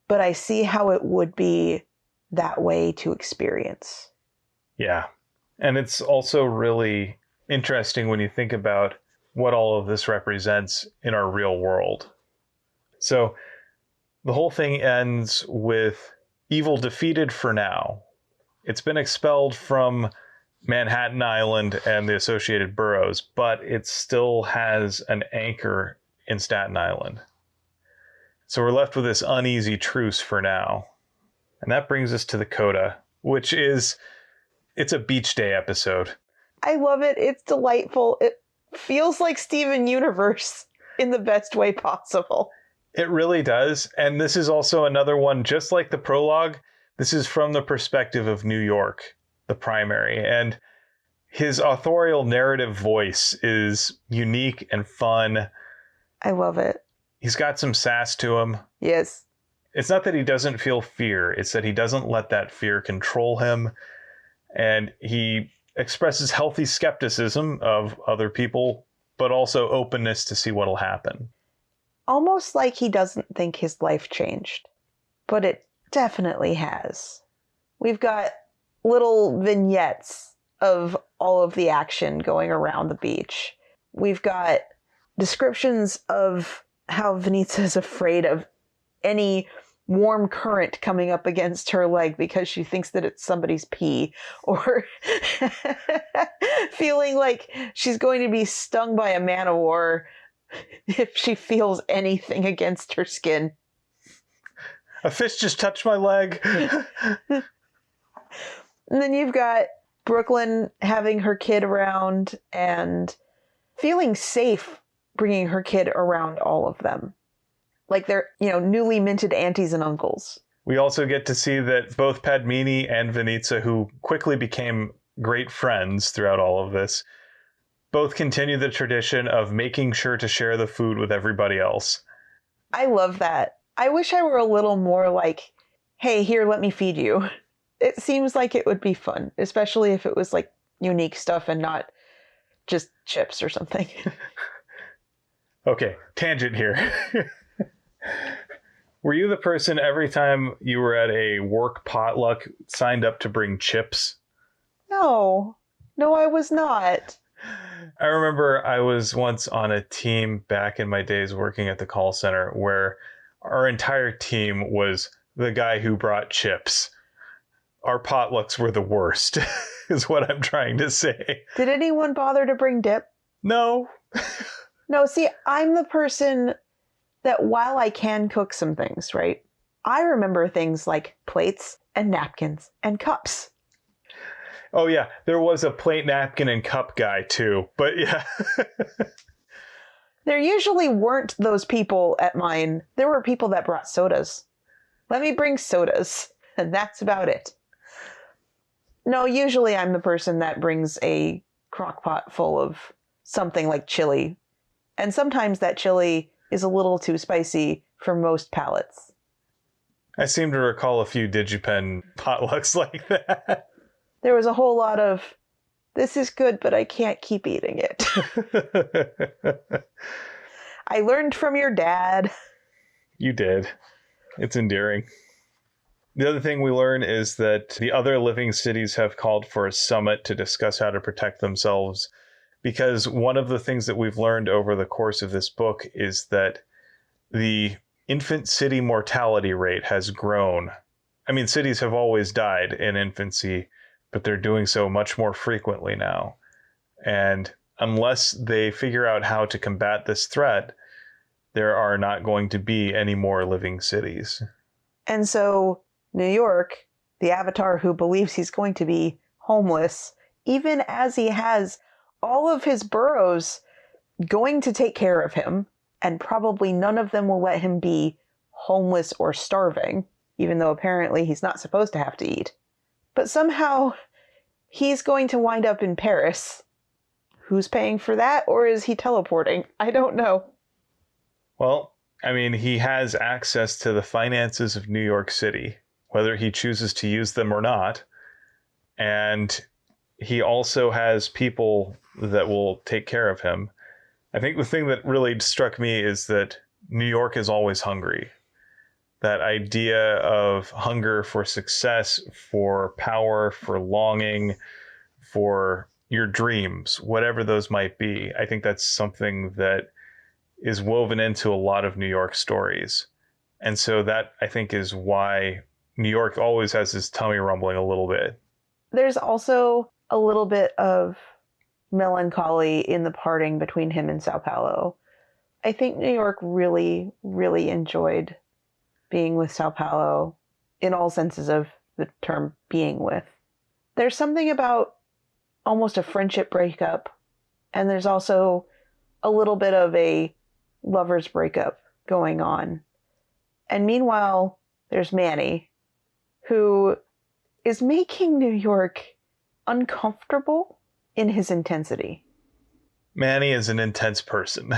but I see how it would be that way to experience. Yeah. And it's also really interesting when you think about what all of this represents in our real world. So the whole thing ends with evil defeated for now. It's been expelled from Manhattan Island and the associated boroughs, but it still has an anchor in Staten Island. So we're left with this uneasy truce for now. And that brings us to the coda, which is, it's a beach day episode. I love it. It's delightful. It feels like Steven Universe in the best way possible. It really does. And this is also another one, just like the prologue, this is from the perspective of New York, the primary. And his authorial narrative voice is unique and fun. I love it. He's got some sass to him. Yes. It's not that he doesn't feel fear. It's that he doesn't let that fear control him. And he expresses healthy skepticism of other people, but also openness to see what'll happen. Almost like he doesn't think his life changed. But it definitely has. We've got little vignettes of all of the action going around the beach. We've got descriptions of how Venitza is afraid of any warm current coming up against her leg because she thinks that it's somebody's pee, or feeling like she's going to be stung by a man-o-war if she feels anything against her skin. A fish just touched my leg. And then you've got Brooklyn having her kid around and feeling safe bringing her kid around all of them. Like they're, newly minted aunties and uncles. We also get to see that both Padmini and Venitza, who quickly became great friends throughout all of this, both continue the tradition of making sure to share the food with everybody else. I love that. I wish I were a little more like, hey, here, let me feed you. It seems like it would be fun, especially if it was like unique stuff and not just chips or something. Okay, tangent here. Were you the person every time you were at a work potluck signed up to bring chips? No, I was not. I remember I was once on a team back in my days working at the call center where our entire team was the guy who brought chips. Our potlucks were the worst, is what I'm trying to say. Did anyone bother to bring dip? No. No, see, I'm the person that while I can cook some things, right, I remember things like plates and napkins and cups. Oh, yeah, there was a plate, napkin, and cup guy, too. But, yeah. There usually weren't those people at mine. There were people that brought sodas. Let me bring sodas, and that's about it. No, usually I'm the person that brings a crock pot full of something like chili. And sometimes that chili is a little too spicy for most palates. I seem to recall a few DigiPen potlucks like that. There was a whole lot of, this is good, but I can't keep eating it. I learned from your dad. You did. It's endearing. The other thing we learn is that the other living cities have called for a summit to discuss how to protect themselves, because one of the things that we've learned over the course of this book is that the infant city mortality rate has grown. I mean, cities have always died in infancy, but they're doing so much more frequently now. And unless they figure out how to combat this threat, there are not going to be any more living cities. And so New York, the avatar who believes he's going to be homeless, even as he has all of his boroughs going to take care of him, and probably none of them will let him be homeless or starving, even though apparently he's not supposed to have to eat. But somehow he's going to wind up in Paris. Who's paying for that, or is he teleporting? I don't know. Well, I mean, he has access to the finances of New York City, whether he chooses to use them or not. And he also has people that will take care of him. I think the thing that really struck me is that New York is always hungry. That idea of hunger for success, for power, for longing, for your dreams, whatever those might be. I think that's something that is woven into a lot of New York stories. And so that, I think, is why New York always has his tummy rumbling a little bit. There's also a little bit of melancholy in the parting between him and Sao Paulo. I think New York really, really enjoyed being with Sao Paulo in all senses of the term being with. There's something about almost a friendship breakup, and there's also a little bit of a lover's breakup going on. And meanwhile, there's Manny, who is making New York uncomfortable in his intensity. Manny is an intense person.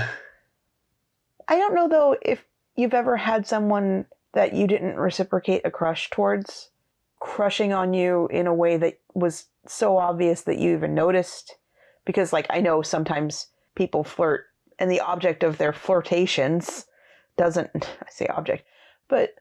I don't know, though, if you've ever had someone that you didn't reciprocate a crush towards, crushing on you in a way that was so obvious that you even noticed. Because, like, I know sometimes people flirt and the object of their flirtations doesn't, I say object, but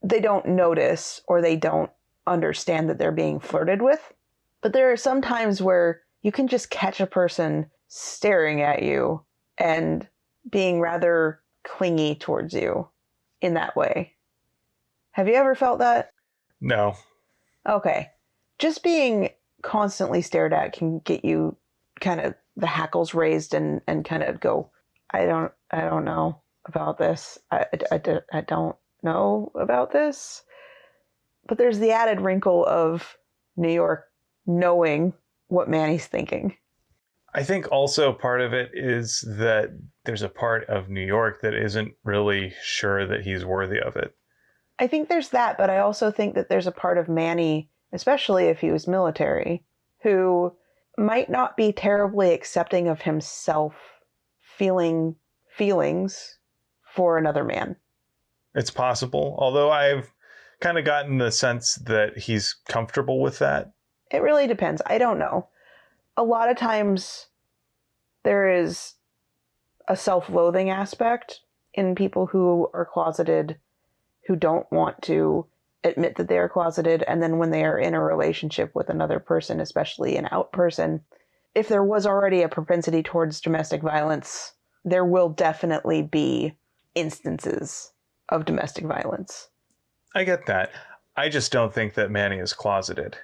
they don't notice or they don't understand that they're being flirted with. But there are some times where you can just catch a person staring at you and being rather clingy towards you in that way. Have you ever felt that? No. Okay. Just being constantly stared at can get you kind of the hackles raised and kind of go, I don't know about this. I don't know about this. But there's the added wrinkle of New York knowing what Manny's thinking. I think also part of it is that there's a part of New York that isn't really sure that he's worthy of it. I think there's that, but I also think that there's a part of Manny, especially if he was military, who might not be terribly accepting of himself feeling feelings for another man. It's possible, although I've kind of gotten the sense that he's comfortable with that. It really depends. I don't know. A lot of times there is a self-loathing aspect in people who are closeted, who don't want to admit that they are closeted, and then when they are in a relationship with another person, especially an out person, if there was already a propensity towards domestic violence, there will definitely be instances of domestic violence. I get that. I just don't think that Manny is closeted.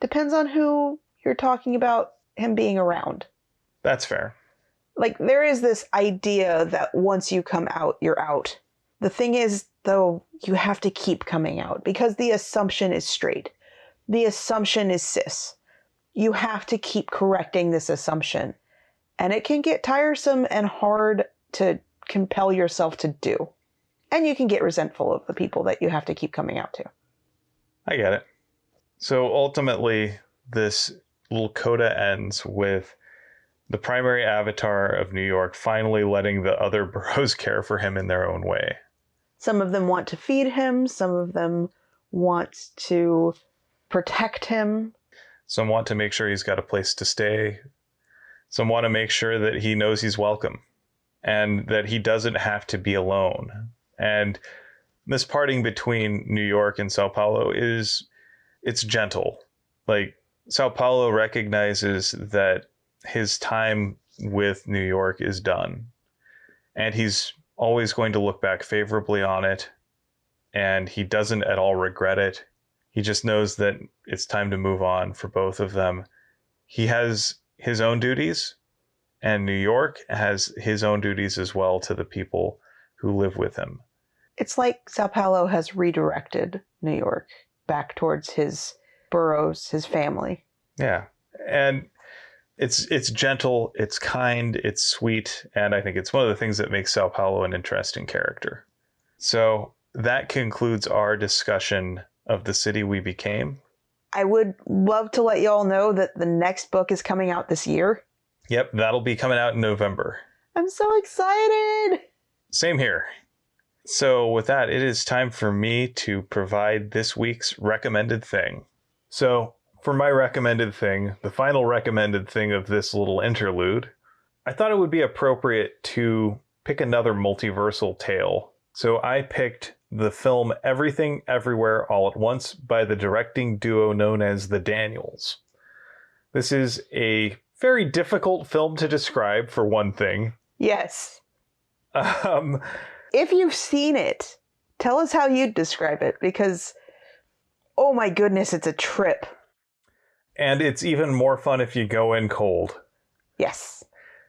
Depends on who you're talking about him being around. That's fair. Like, there is this idea that once you come out, you're out. The thing is, though, you have to keep coming out because the assumption is straight. The assumption is cis. You have to keep correcting this assumption. And it can get tiresome and hard to compel yourself to do. And you can get resentful of the people that you have to keep coming out to. I get it. So ultimately, this little coda ends with the primary avatar of New York finally letting the other boroughs care for him in their own way. Some of them want to feed him. Some of them want to protect him. Some want to make sure he's got a place to stay. Some want to make sure that he knows he's welcome and that he doesn't have to be alone. And this parting between New York and Sao Paulo it's gentle. Like, Sao Paulo recognizes that his time with New York is done. And he's always going to look back favorably on it. And he doesn't at all regret it. He just knows that it's time to move on for both of them. He has his own duties, and New York has his own duties as well to the people who live with him. It's like Sao Paulo has redirected New York back towards his boroughs, his family. Yeah. And it's gentle, it's kind, it's sweet, and I think it's one of the things that makes Sao Paulo an interesting character. So that concludes our discussion of The City We Became. I would love to let y'all know that the next book is coming out this year. Yep, that'll be coming out in November. I'm so excited! Same here. So with that, it is time for me to provide this week's recommended thing. So for my recommended thing, the final recommended thing of this little interlude, I thought it would be appropriate to pick another multiversal tale. So I picked the film Everything Everywhere All at Once by the directing duo known as the Daniels. This is a very difficult film to describe, for one thing. Yes. If you've seen it, tell us how you'd describe it, because, oh my goodness, it's a trip. And it's even more fun if you go in cold. Yes.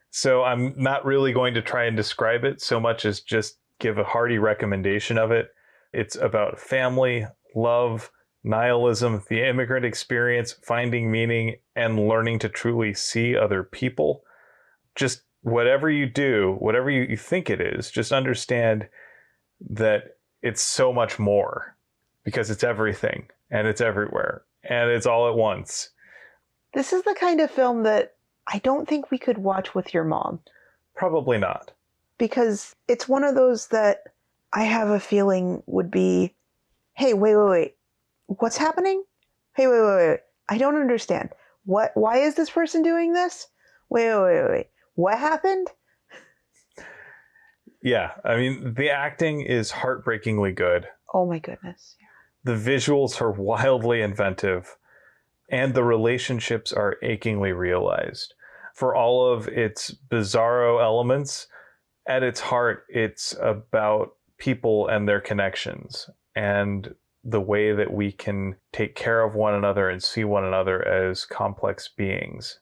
So I'm not really going to try and describe it so much as just give a hearty recommendation of it. It's about family, love, nihilism, the immigrant experience, finding meaning, and learning to truly see other people. Just whatever you do, whatever you think it is, just understand that it's so much more, because it's everything and it's everywhere and it's all at once. This is the kind of film that I don't think we could watch with your mom. Probably not. because it's one of those that I have a feeling would be, hey, wait. What's happening? Hey, wait. I don't understand. Why is this person doing this? Wait. What happened? Yeah, I mean, the acting is heartbreakingly good. Oh my goodness. The visuals are wildly inventive, and the relationships are achingly realized. For all of its bizarro elements, at its heart, it's about people and their connections and the way that we can take care of one another and see one another as complex beings.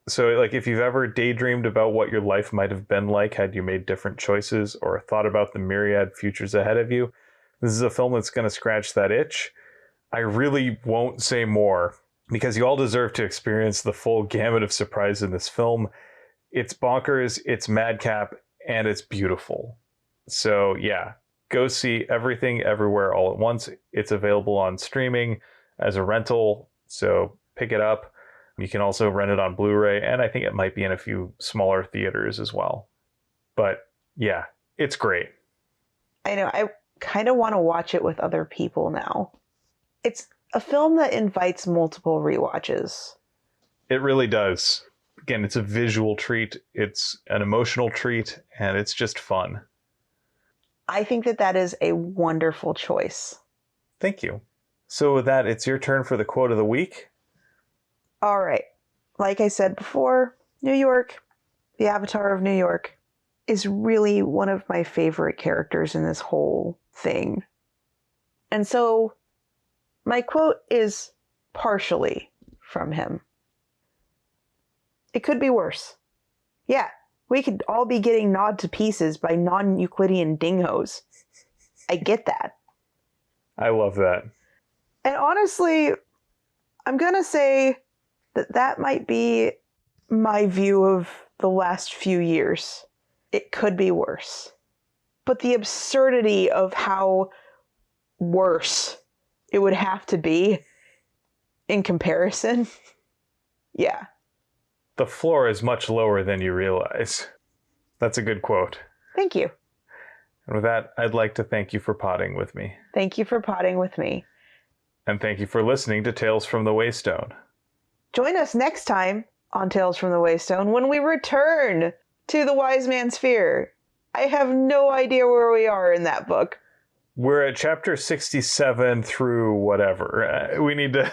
So, like, if you've ever daydreamed about what your life might have been like had you made different choices or thought about the myriad futures ahead of you, this is a film that's going to scratch that itch. I really won't say more because you all deserve to experience the full gamut of surprise in this film. It's bonkers, it's madcap, and it's beautiful. So yeah, go see Everything Everywhere All at Once. It's available on streaming as a rental, so pick it up. You can also rent it on Blu-ray, and I think it might be in a few smaller theaters as well. But yeah, it's great. I know, I kind of want to watch it with other people now. It's a film that invites multiple rewatches. It really does. Again, it's a visual treat, it's an emotional treat, and it's just fun. I think that is a wonderful choice. Thank you. So with that, it's your turn for the quote of the week. All right. Like I said before, New York, the Avatar of New York, is really one of my favorite characters in this whole thing. And so my quote is partially from him. It could be worse. Yeah, we could all be getting gnawed to pieces by non-Euclidean dingoes. I get that. I love that. And honestly, I'm going to say that might be my view of the last few years. It could be worse. But the absurdity of how worse it would have to be in comparison, yeah. The floor is much lower than you realize. That's a good quote. Thank you. And with that, I'd like to thank you for potting with me. Thank you for potting with me. And thank you for listening to Tales from the Waystone. Join us next time on Tales from the Waystone when we return to the Wise Man's Fear. I have no idea where we are in that book. We're at chapter 67 through whatever. We need to...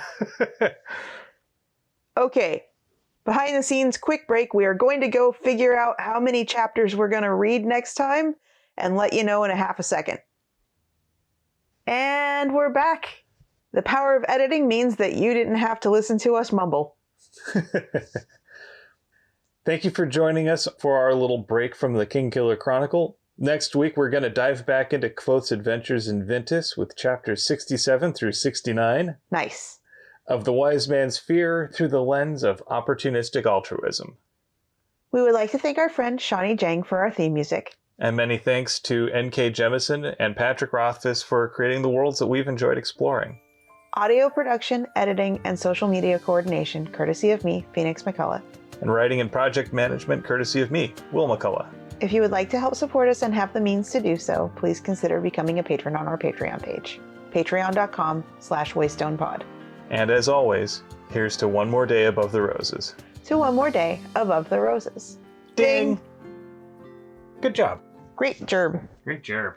Okay. Behind the scenes, quick break. We are going to go figure out how many chapters we're going to read next time and let you know in a half a second. And we're back. The power of editing means that you didn't have to listen to us mumble. Thank you for joining us for our little break from the Kingkiller Chronicle. Next week, we're going to dive back into Kvothe's adventures in Ventus with chapters 67 through 69. Nice. Of the Wise Man's Fear through the lens of opportunistic altruism. We would like to thank our friend Shawnee Jang for our theme music. And many thanks to N.K. Jemisin and Patrick Rothfuss for creating the worlds that we've enjoyed exploring. Audio production, editing, and social media coordination courtesy of me, Phoenix McCullough. And writing and project management courtesy of me, Will McCullough. If you would like to help support us and have the means to do so, please consider becoming a patron on our Patreon page. Patreon.com/waystonepod. And as always, here's to one more day above the roses. To one more day above the roses. Ding! Good job. Great job. Great job.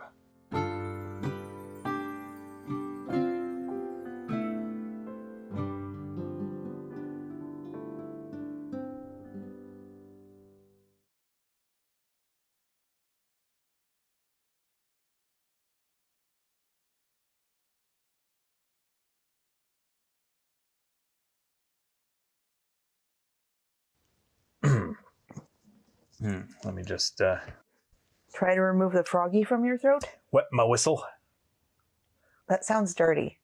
Let me just Try to remove the froggy from your throat? wet my whistle. That sounds dirty.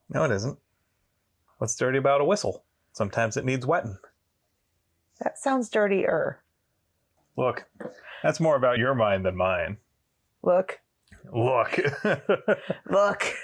No, it isn't. What's dirty about a whistle? Sometimes it needs wetting. That sounds dirtier. Look, that's more about your mind than mine. Look. Look. Look.